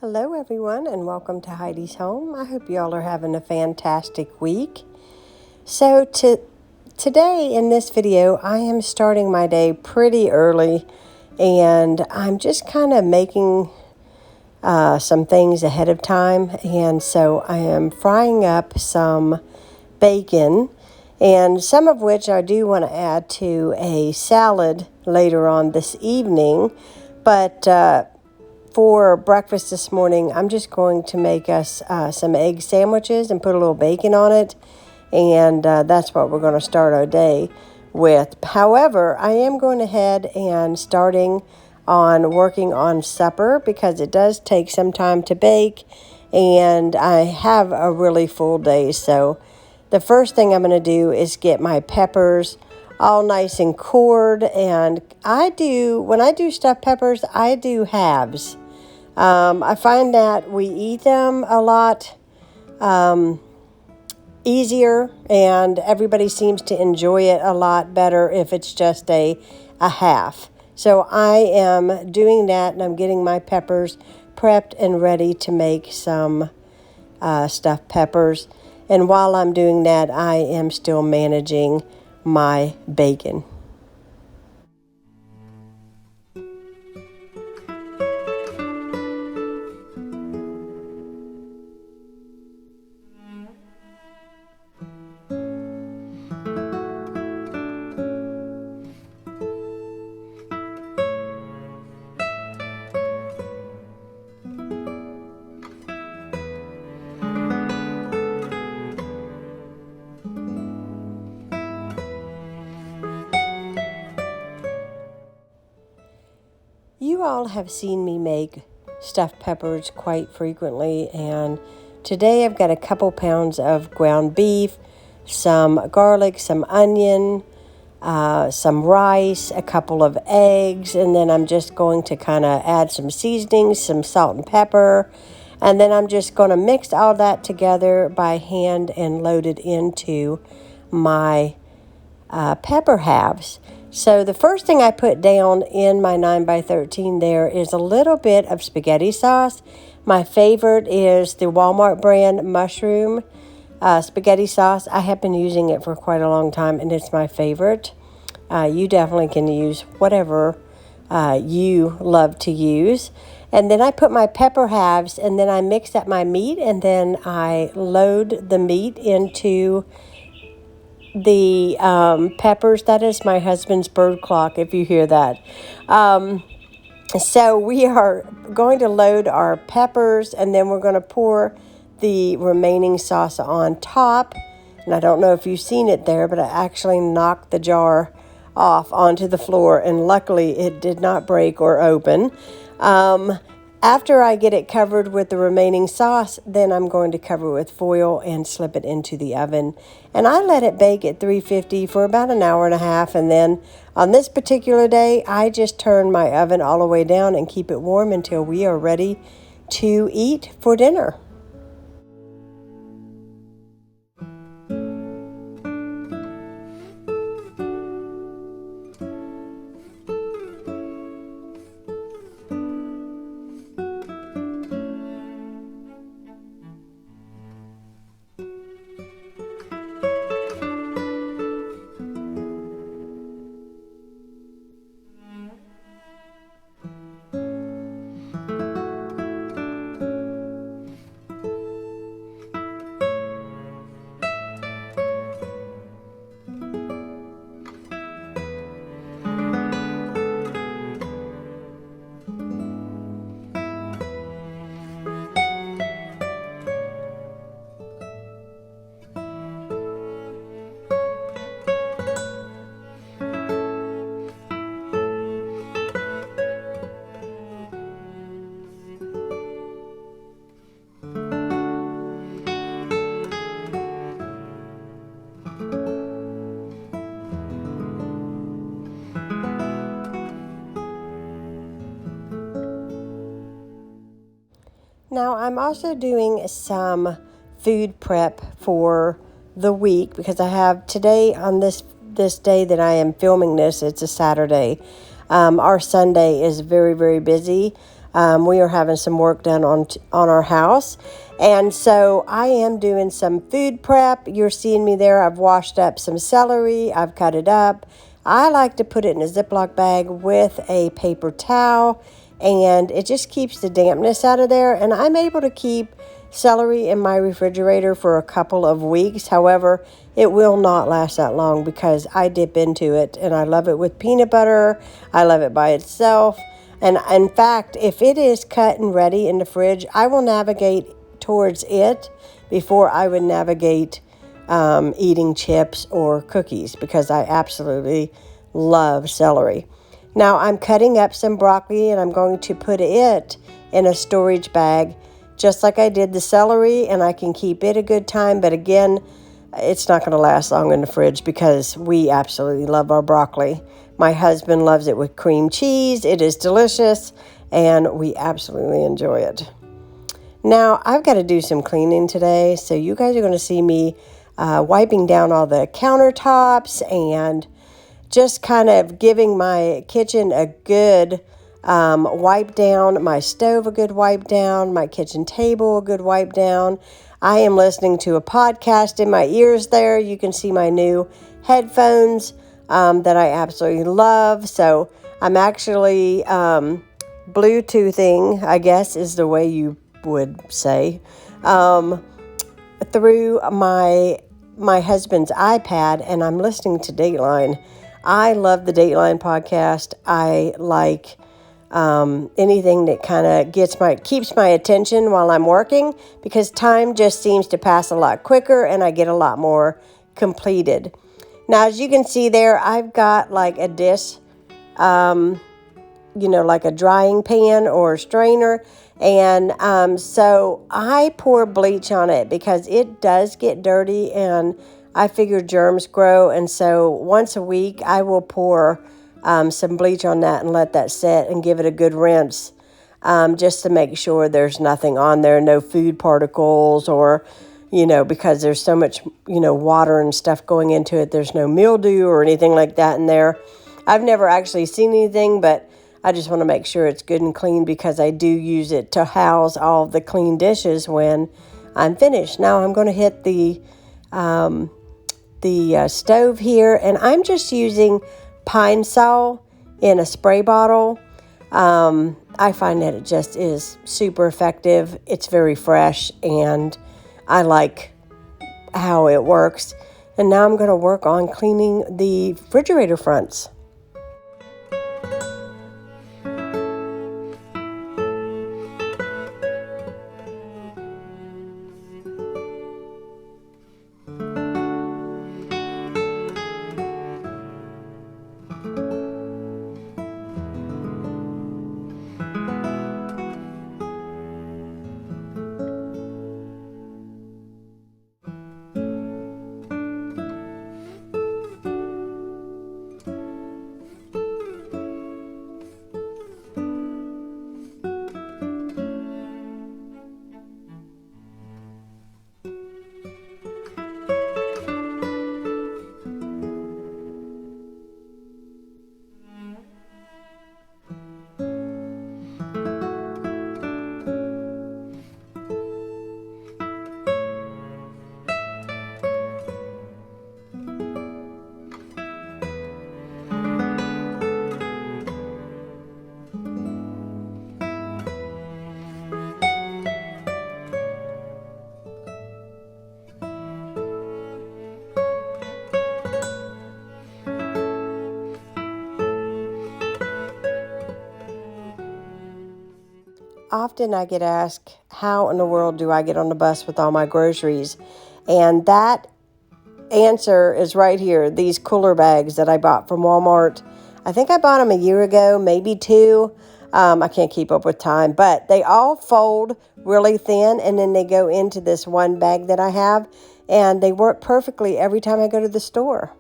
Hello everyone and welcome to Heidi's Home. I hope you all are having a fantastic week. So today in this video I am starting my day pretty early and I'm just kind of making some things ahead of time, and so I am frying up some bacon, and some of which I do want to add to a salad later on this evening, but for breakfast this morning, I'm just going to make us some egg sandwiches and put a little bacon on it. And that's what we're going to start our day with. However, I am going ahead and starting on working on supper because it does take some time to bake. And I have a really full day. So the first thing I'm going to do is get my peppers all nice and cored. And when I do stuffed peppers, I do halves. I find that we eat them a lot easier, and everybody seems to enjoy it a lot better if it's just a half. So I am doing that, and I'm getting my peppers prepped and ready to make some stuffed peppers. And while I'm doing that, I am still managing my bacon. You all have seen me make stuffed peppers quite frequently, and today I've got a couple pounds of ground beef, some garlic, some onion, some rice, a couple of eggs, and then I'm just going to kind of add some seasonings, some salt and pepper, and then I'm just going to mix all that together by hand and load it into my pepper halves. So the first thing I put down in my 9x13 there is a little bit of spaghetti sauce. My favorite is the Walmart brand mushroom spaghetti sauce. I have been using it for quite a long time, and it's my favorite. You definitely can use whatever you love to use. And then I put my pepper halves, and then I mix up my meat, and then I load the meat into the peppers. That is my husband's bird clock, if you hear that. So we are going to load our peppers, and then we're going to pour the remaining sauce on top. And I don't know if you've seen it there, but I actually knocked the jar off onto the floor, and luckily it did not break or open. After I get it covered with the remaining sauce, then I'm going to cover it with foil and slip it into the oven. And I let it bake at 350 for about an hour and a half. And then on this particular day, I just turn my oven all the way down and keep it warm until we are ready to eat for dinner. Now, I'm also doing some food prep for the week because I have today on this day that I am filming this, it's a Saturday. Our Sunday is very, very busy. We are having some work done on our house. And so I am doing some food prep. You're seeing me there. I've washed up some celery. I've cut it up. I like to put it in a Ziploc bag with a paper towel, and it just keeps the dampness out of there. And I'm able to keep celery in my refrigerator for a couple of weeks. However, it will not last that long because I dip into it, and I love it with peanut butter. I love it by itself. And in fact, if it is cut and ready in the fridge, I will navigate towards it before I would navigate eating chips or cookies, because I absolutely love celery. Now I'm cutting up some broccoli, and I'm going to put it in a storage bag just like I did the celery, and I can keep it a good time. But again, it's not going to last long in the fridge because we absolutely love our broccoli. My husband loves it with cream cheese. It is delicious, and we absolutely enjoy it. Now, I've got to do some cleaning today, so you guys are going to see me wiping down all the countertops and just kind of giving my kitchen a good wipe down, my stove a good wipe down, my kitchen table a good wipe down. I am listening to a podcast in my ears there. You can see my new headphones that I absolutely love. So I'm actually Bluetoothing, I guess is the way you would say, through my husband's iPad, and I'm listening to Dateline. I love the Dateline podcast. I like anything that kind of keeps my attention while I'm working, because time just seems to pass a lot quicker and I get a lot more completed. Now, as you can see there, I've got like a dish, like a drying pan or strainer. And so I pour bleach on it because it does get dirty, and I figure germs grow. And so once a week, I will pour some bleach on that and let that set and give it a good rinse, just to make sure there's nothing on there, no food particles, or, because there's so much, water and stuff going into it, there's no mildew or anything like that in there. I've never actually seen anything, but I just want to make sure it's good and clean because I do use it to house all the clean dishes when I'm finished. Now I'm going to hit the stove here, and I'm just using Pine Sol in a spray bottle. I find that it just is super effective. It's very fresh, and I like how it works. And now I'm going to work on cleaning the refrigerator fronts. Often I get asked, how in the world do I get on the bus with all my groceries? And that answer is right here. These cooler bags that I bought from Walmart. I think I bought them a year ago, maybe 2. I can't keep up with time, but they all fold really thin, and then they go into this one bag that I have, and they work perfectly every time I go to the store.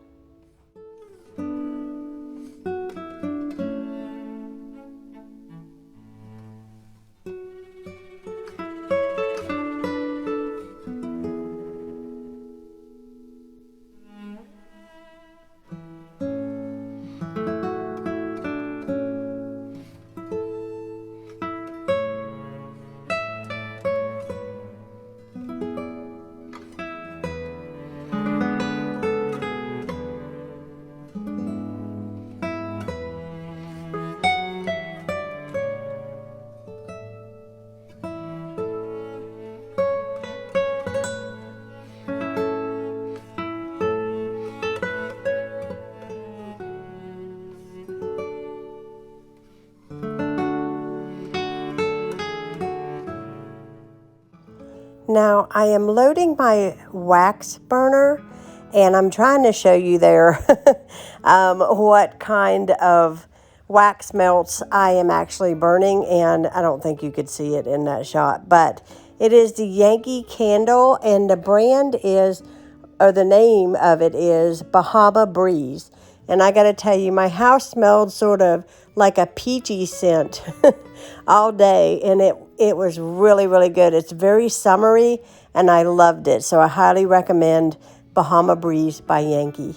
Now I am loading my wax burner, and I'm trying to show you there what kind of wax melts I am actually burning, and I don't think you could see it in that shot, but it is the Yankee Candle, and the brand is, or the name of it is Bahama Breeze. And I got to tell you, my house smelled sort of like a peachy scent all day, and it was really, really good. It's very summery, and I loved it. So I highly recommend Bahama Breeze by Yankee.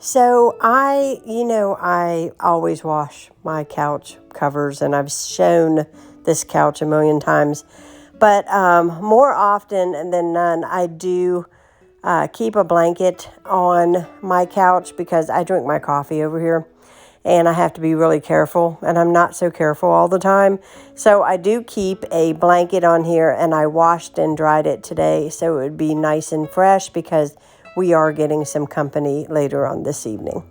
So I always wash my couch covers, and I've shown this couch a million times. But more often than none, I do keep a blanket on my couch because I drink my coffee over here, and I have to be really careful, and I'm not so careful all the time. So I do keep a blanket on here, and I washed and dried it today so it would be nice and fresh because we are getting some company later on this evening.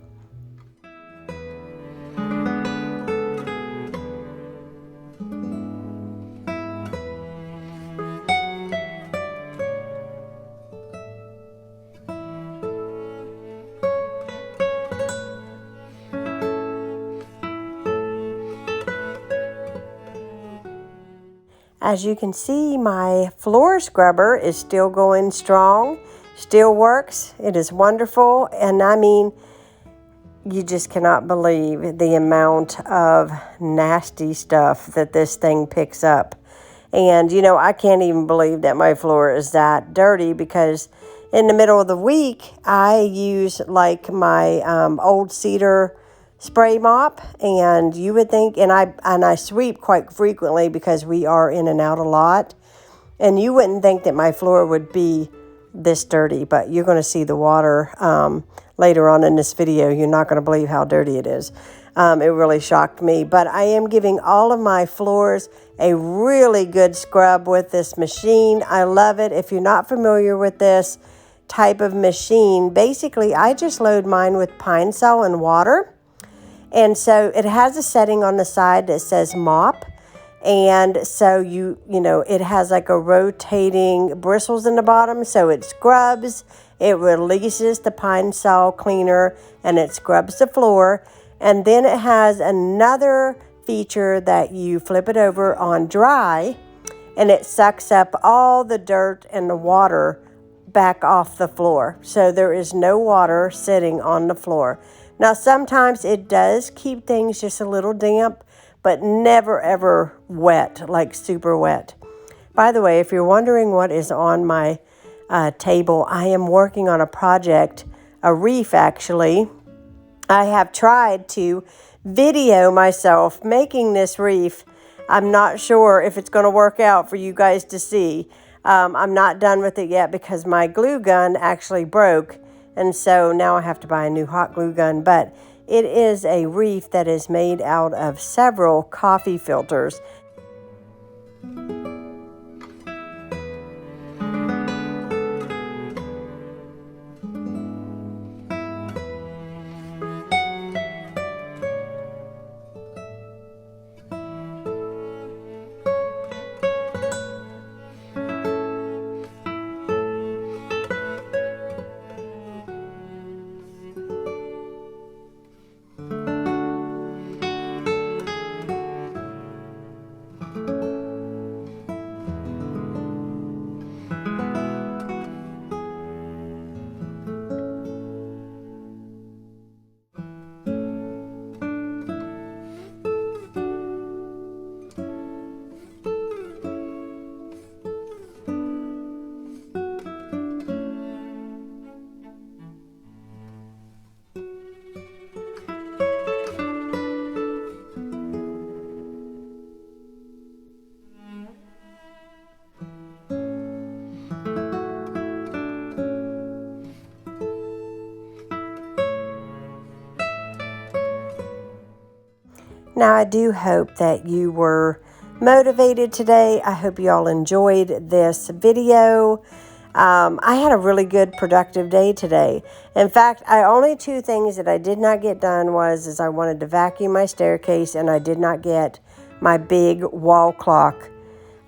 As you can see, my floor scrubber is still going strong, still works. It is wonderful, and I mean, you just cannot believe the amount of nasty stuff that this thing picks up. And, I can't even believe that my floor is that dirty because in the middle of the week, I use like my old cedar spray mop, and you would think, and I sweep quite frequently because we are in and out a lot, and you wouldn't think that my floor would be this dirty, but you're going to see the water later on in this video. You're not going to believe how dirty it is. It really shocked me, but I am giving all of my floors a really good scrub with this machine. I love it. If you're not familiar with this type of machine, basically I just load mine with Pine Sol and water. And so it has a setting on the side that says mop. And so it has like a rotating bristles in the bottom. So it scrubs, it releases the Pine Sol cleaner, and it scrubs the floor. And then it has another feature that you flip it over on dry, and it sucks up all the dirt and the water back off the floor. So there is no water sitting on the floor. Now, sometimes it does keep things just a little damp, but never, ever wet, like super wet. By the way, if you're wondering what is on my table, I am working on a project, a reef actually. I have tried to video myself making this reef. I'm not sure if it's going to work out for you guys to see. I'm not done with it yet because my glue gun actually broke. And so now I have to buy a new hot glue gun, but it is a reef that is made out of several coffee filters. Now, I do hope that you were motivated today. I hope you all enjoyed this video. I had a really good productive day today. In fact, only two things that I did not get done is I wanted to vacuum my staircase, and I did not get my big wall clock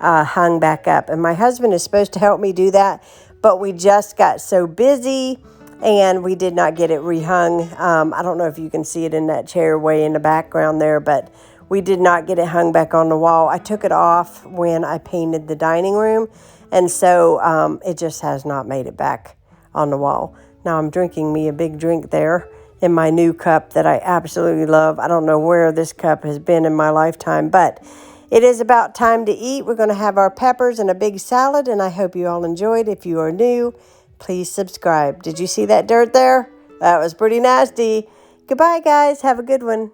hung back up. And my husband is supposed to help me do that, but we just got so busy and we did not get it rehung. I don't know if you can see it in that chair way in the background there, but we did not get it hung back on the wall. I took it off when I painted the dining room, and so it just has not made it back on the wall. Now I'm drinking me a big drink there in my new cup that I absolutely love. I don't know where this cup has been in my lifetime, but it is about time to eat. We're going to have our peppers and a big salad, and I hope you all enjoyed. If you are new, please subscribe. Did you see that dirt there? That was pretty nasty. Goodbye, guys. Have a good one.